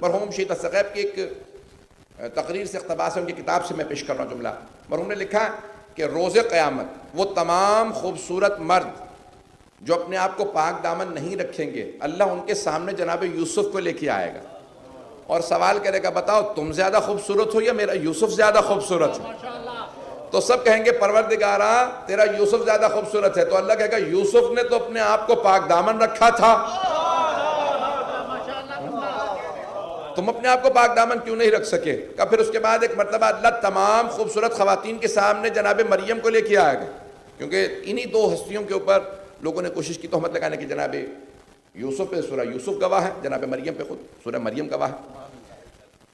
مرحوم شہید الثقیب کی ایک تقریر سے اقتباس ہے، ان کی کتاب سے میں پیش کر رہا ہوں جملہ۔ مرحوم نے لکھا کہ روز قیامت وہ تمام خوبصورت مرد جو اپنے آپ کو پاک دامن نہیں رکھیں گے، اللہ ان کے سامنے جناب یوسف کو لے کے آئے گا اور سوال کرے گا بتاؤ تم زیادہ خوبصورت ہو یا میرا یوسف زیادہ خوبصورت ہے؟ تو سب کہیں گے پروردگارا تیرا یوسف زیادہ خوبصورت ہے۔ تو اللہ کہے گا یوسف نے تو اپنے آپ کو پاک دامن رکھا تھا، تم اپنے آپ کو پاک دامن کیوں نہیں رکھ سکے؟ کہ پھر اس کے بعد ایک مرتبہ اللہ تمام خوبصورت خواتین کے سامنے جناب مریم کو لے کے آئے گا، کیونکہ انہی دو ہستیوں کے اوپر لوگوں نے کوشش کی تہمت لگانے کی۔ جناب یوسف پہ سورہ یوسف گواہ ہے، جناب مریم پہ خود سورہ مریم گواہ ہے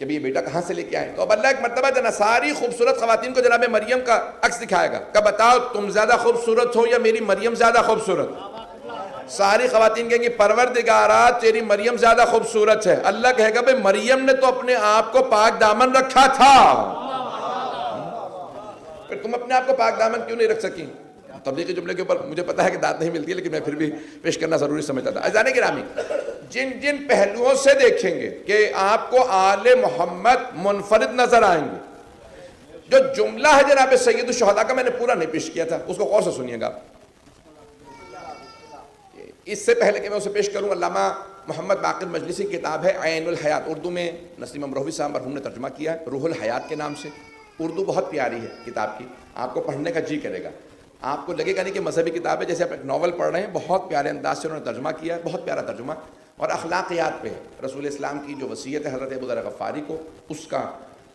کہ یہ بیٹا کہاں سے لے کے آئے۔ تو اب اللہ ایک مرتبہ جناب ساری خوبصورت خواتین کو جناب مریم کا عکس دکھائے گا کہ بتاؤ تم زیادہ خوبصورت ہو یا میری مریم زیادہ خوبصورت؟ ساری خواتین کہیں گی پروردگارا تیری مریم زیادہ خوبصورت ہے۔ اللہ کہے گا بھئی مریم نے تو اپنے آپ کو پاک دامن رکھا تھا، پھر تم اپنے آپ کو پاک دامن کیوں نہیں رکھ سکی؟ تبلیغی جملے کے اوپر مجھے پتا ہے کہ داد نہیں ملتی ہے، لیکن میں پھر بھی پیش کرنا ضروری سمجھتا تھا۔ عزیزان گرامی، جن جن پہلوؤں سے دیکھیں گے کہ آپ کو آل محمد منفرد نظر آئیں گے، جو جملہ ہے جناب سید الشہداء کا میں نے پورا نہیں پیش کیا تھا، اس کو غور سے سنیے گا۔ اس سے پہلے کہ میں اسے پیش کروں، علامہ محمد باقر مجلسی کی کتاب ہے عین الحیات، اردو میں نسیم امروہوی صاحب مرحوم نے ترجمہ کیا ہے روح الحیات کے نام سے۔ اردو بہت پیاری ہے کتاب کی، آپ کو پڑھنے کا جی کرے گا، آپ کو لگے گا نہیں کہ مذہبی کتاب ہے، جیسے آپ ایک ناول پڑھ رہے ہیں۔ بہت پیارے انداز سے انہوں نے ترجمہ کیا ہے، بہت پیارا ترجمہ، اور اخلاقیات پہ رسول اسلام کی جو وصیت ہے حضرت ابو ذر غفاری کو، اس کا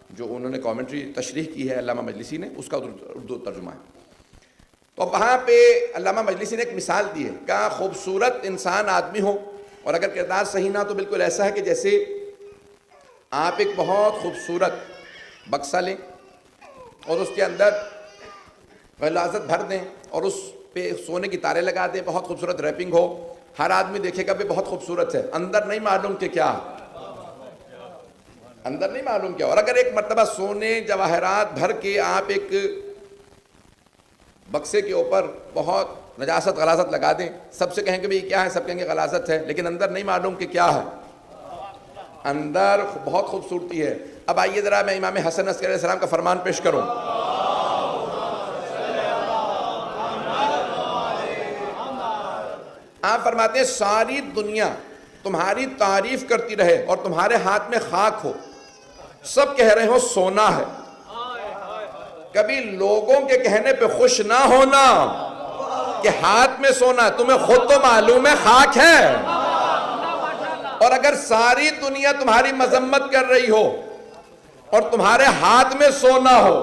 جو انہوں نے کامنٹری تشریح کی ہے علامہ مجلسی نے، اس کا اردو ترجمہ ہے۔ تو وہاں پہ علامہ مجلسی نے ایک مثال دی ہے کہ خوبصورت انسان آدمی ہو اور اگر کردار صحیح نہ تو بالکل ایسا ہے کہ جیسے آپ ایک بہت خوبصورت بکسہ لیں اور اس کے اندر غلاظت بھر دیں اور اس پہ سونے کی تارے لگا دیں، بہت خوبصورت ریپنگ ہو، ہر آدمی دیکھے گا بھی بہت خوبصورت ہے، اندر نہیں معلوم کہ کیا، اندر نہیں معلوم کیا۔ اور اگر ایک مرتبہ سونے جواہرات بھر کے آپ ایک بکسے کے اوپر بہت نجاست غلاظت لگا دیں، سب سے کہیں گے بھی کیا ہے، سب کہیں گے غلاظت ہے، لیکن اندر نہیں معلوم کہ کیا ہے، اندر بہت خوبصورتی ہے۔ اب آئیے ذرا میں امام حسن عسکری علیہ السلام کا فرمان پیش کروں۔ آپ فرماتے ہیں ساری دنیا تمہاری تعریف کرتی رہے اور تمہارے ہاتھ میں خاک ہو، سب کہہ رہے ہو سونا ہے، کبھی لوگوں کے کہنے پہ خوش نہ ہونا کہ ہاتھ میں سونا ہے، تمہیں خود تو معلوم ہے خاک ہے۔ اور اگر ساری دنیا تمہاری مذمت کر رہی ہو اور تمہارے ہاتھ میں سونا ہو،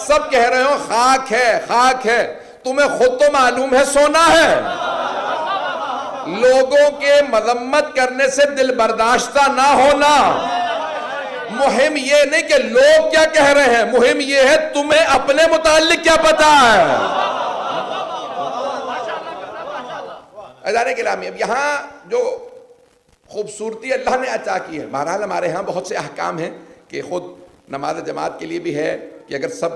سب کہہ رہے ہو خاک ہے خاک ہے، تمہیں خود تو معلوم ہے سونا ہے۔ لوگوں کے مذمت کرنے سے دل برداشتہ نہ ہونا، مہم یہ نہیں کہ لوگ کیا کہہ رہے ہیں، مہم یہ ہے تمہیں اپنے متعلق کیا پتا ہے۔ عزیزان گرامی، اب یہاں جو خوبصورتی اللہ نے عطا کی ہے، بہرحال ہمارے ہاں بہت سے احکام ہیں کہ خود نماز جماعت کے لیے بھی ہے کہ اگر سب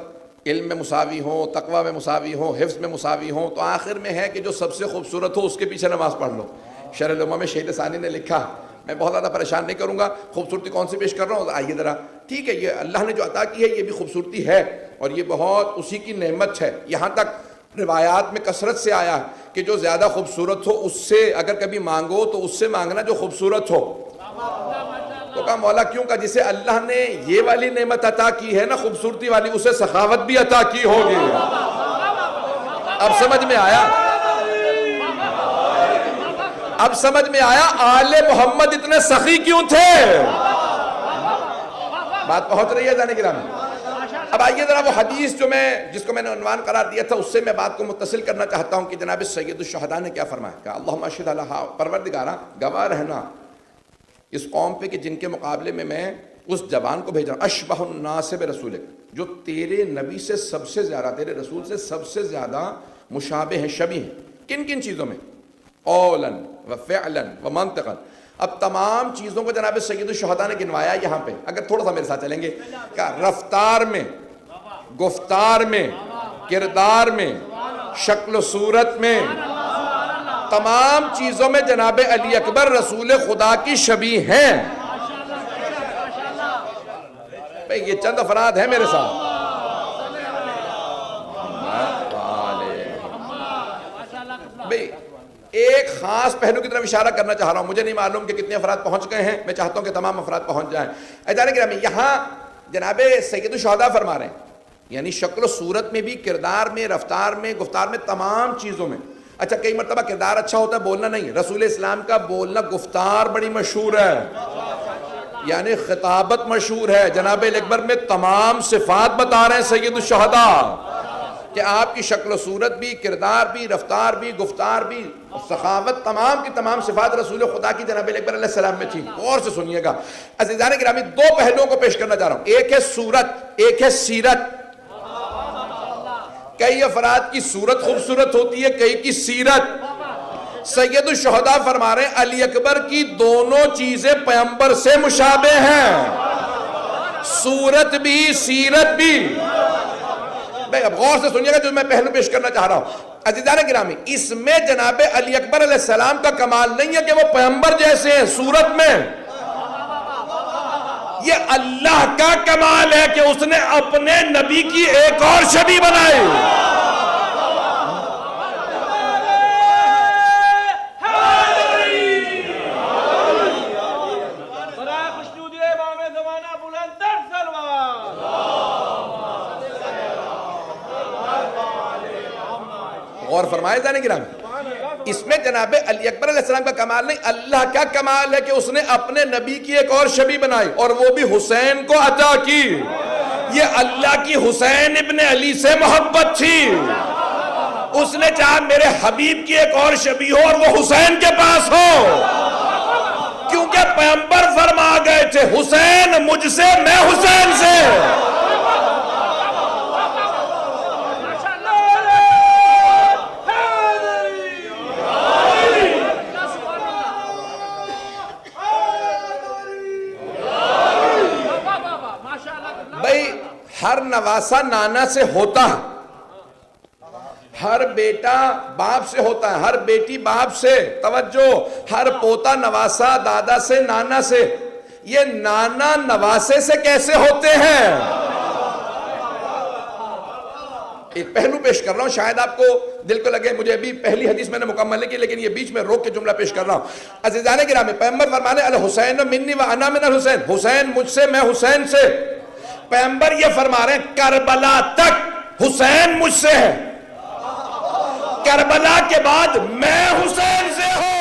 علم میں مساوی ہوں، تقوی میں مساوی ہوں، حفظ میں مساوی ہوں، تو آخر میں ہے کہ جو سب سے خوبصورت ہو اس کے پیچھے نماز پڑھ لو۔ شرح الامم میں شہید ثانی نے لکھا، میں بہت زیادہ پریشان نہیں کروں گا، خوبصورتی کون سی پیش کر رہا ہوں، آئیے ذرا، ٹھیک ہے یہ اللہ نے جو عطا کی ہے یہ بھی خوبصورتی ہے اور یہ بہت اسی کی نعمت ہے۔ یہاں تک روایات میں کثرت سے آیا کہ جو زیادہ خوبصورت ہو اس سے اگر کبھی مانگو تو اس سے مانگنا جو خوبصورت ہو۔ تو کہا مولا کیوں؟ کا جسے اللہ نے یہ والی نعمت عطا کی ہے نا خوبصورتی والی، اسے سخاوت بھی عطا کی ہوگی۔ اب سمجھ میں آیا، اب سمجھ میں آیا آل محمد اتنے سخی کیوں تھے۔ بات پہنچ رہی ہے جانے گرامی۔ اب آئیے ذرا وہ حدیث جس کو میں نے عنوان قرار دیا تھا اس سے میں بات کو متصل کرنا چاہتا ہوں کہ جناب سید الشہداء نے کیا فرمایا کہ اللہم اشہد علیہا، پروردگارا گواہ رہنا اس قوم پہ کہ جن کے مقابلے میں اس جوان کو بھیج رہا ہوں، اشبہ الناس برسولک، جو تیرے نبی سے سب سے زیادہ، تیرے رسول سے سب سے زیادہ مشابہ ہیں، شبیہ ہیں۔ کن کن چیزوں میں؟ قولا و فعلا و منطقا۔ اب تمام چیزوں کو جناب سید الشہداء نے گنوایا یہاں پہ، اگر تھوڑا سا میرے ساتھ چلیں گے کہ رفتار میں، گفتار میں، کردار میں، شکل و صورت میں، تمام چیزوں میں جناب علی اکبر رسول خدا کی شبیہ ہیں۔ بھئی یہ چند افراد ہیں میرے ساتھ. بھئی ایک خاص پہلو کی طرف اشارہ کرنا چاہ رہا ہوں. مجھے نہیں معلوم کہ کتنے افراد پہنچ گئے ہیں. میں چاہتا ہوں کہ تمام افراد پہنچ جائیں. عزیزان گرامی، یہاں جناب سید الشہداء فرما رہے ہیں، یعنی شکل و صورت میں بھی، کردار میں، رفتار میں، گفتار میں، تمام چیزوں میں. اچھا، کئی مرتبہ کردار اچھا ہوتا ہے، بولنا نہیں. رسول اسلام کا بولنا، گفتار بڑی مشہور ہے، یعنی خطابت مشہور ہے. جناب اکبر میں تمام صفات بتا رہے ہیں سید الشہداء کہ آپ کی شکل و صورت بھی، کردار بھی، رفتار بھی، گفتار بھی، سخاوت، تمام کی تمام صفات رسول خدا کی جناب اکبر علیہ السلام میں تھی. غور سے سنیے گا عزیزان گرامی، دو پہلوؤں کو پیش کرنا چاہ رہا ہوں. ایک ہے صورت، ایک ہے سیرت. کئی افراد کی صورت خوبصورت ہوتی ہے، کئی کی سیرت. سید الشہداء فرما رہے ہیں علی اکبر کی دونوں چیزیں پیغمبر سے مشابہ ہیں، صورت بھی، سیرت بھی. اب غور سے سنیے گا جو میں پہلو پیش کرنا چاہ رہا ہوں. عزیزان گرامی، اس میں جناب علی اکبر علیہ السلام کا کمال نہیں ہے کہ وہ پیغمبر جیسے ہیں صورت میں. یہ اللہ کا کمال ہے کہ اس نے اپنے نبی کی ایک اور شبیہ بنائی. اور فرمائے جانے گرامی، اس میں جناب علی اکبر علیہ السلام کا کمال نہیں، اللہ کا کمال ہے کہ اس نے اپنے نبی کی ایک اور شبیہ بنائی، اور وہ بھی حسین کو عطا کی. یہ اللہ کی حسین ابن علی سے محبت تھی. اس نے چاہا میرے حبیب کی ایک اور شبیہ ہو اور وہ حسین کے پاس ہو، کیونکہ پیغمبر فرما گئے تھے حسین مجھ سے، میں حسین سے. ہر نواسہ نانا سے ہوتا ہے، ہر بیٹا باپ سے ہوتا ہے، ہر بیٹی باپ سے. توجہ، ہر پوتا نواسہ دادا سے، نانا سے. یہ نانا نواسے سے کیسے ہوتے ہیں؟ ایک پہلو پیش کر رہا ہوں، شاید آپ کو دل کو لگے مجھے ابھی پہلی حدیث میں نے مکمل نہیں کی، لیکن یہ بیچ میں روک کے جملہ پیش کر رہا ہوں. عزیزان گرامی، پیغمبر فرمانے الحسین منی وانا من الحسین، حسین مجھ سے، میں حسین سے. پیغمبر یہ فرما رہے ہیں کربلا تک حسین مجھ سے ہے، کربلا کے بعد میں حسین سے ہوں.